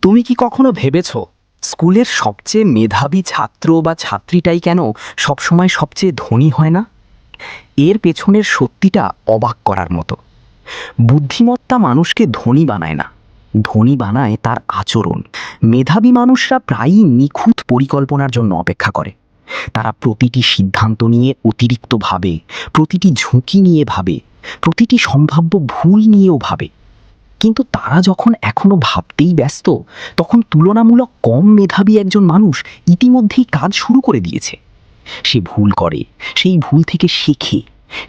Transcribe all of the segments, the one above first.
তুমি কি কখনো ভেবেছ স্কুলের সবচেয়ে মেধাবী ছাত্র বা ছাত্রীটাই কেন সবসময় সবচেয়ে ধনী হয় না? এর পেছনের সত্যিটা অবাক করার মতো। বুদ্ধিমত্তা মানুষকে ধনী বানায় না, ধনী বানায় তার আচরণ। মেধাবী মানুষরা প্রায়ই নিখুঁত পরিকল্পনার জন্য অপেক্ষা করে। তারা প্রতিটি সিদ্ধান্ত নিয়ে অতিরিক্ত ভাবে, প্রতিটি ঝুঁকি নিয়ে ভাবে, প্রতিটি সম্ভাব্য ভুল নিয়েও ভাবে। কিন্তু তারা যখন এখনো ভাবতেই ব্যস্ত, তখন তুলনামূলক কম মেধাবী একজন মানুষ ইতিমধ্যেই কাজ শুরু করে দিয়েছে। সে ভুল করে, সেই ভুল থেকে শেখে,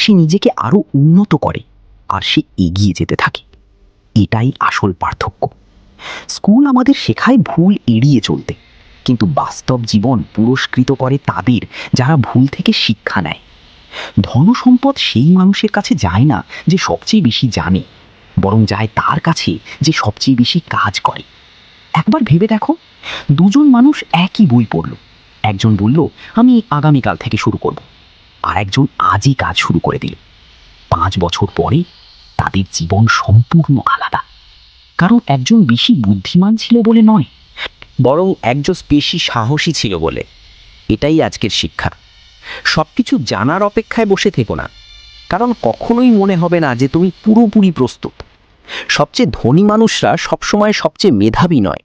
সে নিজেকে আরো উন্নত করে, আর সে এগিয়ে যেতে থাকে। এটাই আসল পার্থক্য। স্কুল আমাদের শেখায় ভুল এড়িয়ে চলতে, কিন্তু বাস্তব জীবন পুরস্কৃত করে তাদের যারা ভুল থেকে শিক্ষা নেয়। ধনসম্পদ সেই মানুষের কাছে যায় না যে সবচেয়ে বেশি জানে, বরং যায় তার কাছে যে সবচেয়ে বেশি কাজ করে। একবার ভেবে দেখো, দুজন মানুষ একই বই পড়ল। একজন বলল, আমি আগামীকাল থেকে শুরু করব, আর একজন আজই কাজ শুরু করে দিল। 5 বছর পরে তাদের জীবন সম্পূর্ণ আলাদা। কারণ একজন বেশি বুদ্ধিমান ছিল বলে নয়, বরং একজন বেশি সাহসী ছিল বলে। এটাই আজকের শিক্ষা। সবকিছু জানার অপেক্ষায় বসে থেকো না, কারণ কখনোই মনে হবে না যে তুমি পুরোপুরি প্রস্তুত। সবচেয়ে ধনী মানুষরা সবসময় সবচেয়ে মেধাবী নয়।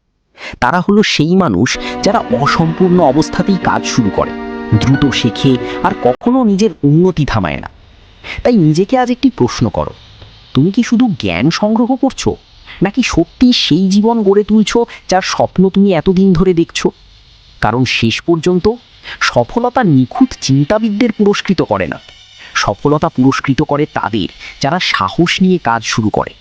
তারা হলো সেই মানুষ যারা অসম্পূর্ণ অবস্থাতেই কাজ শুরু করে, দ্রুত শেখে, আর কখনো নিজের উন্নতি থামায় না। তাই নিজেকে আজ একটি প্রশ্ন করো, তুমি কি শুধু জ্ঞান সংগ্রহ করছো, নাকি সত্যি সেই জীবন গড়ে তুলছো যার স্বপ্ন তুমি এতদিন ধরে দেখছো? কারণ শেষ পর্যন্ত সফলতা নিখুঁত চিন্তাবিদদের পুরস্কৃত করে না, সফলতা পুরস্কৃত করে তাদের যারা সাহস নিয়ে কাজ শুরু করে।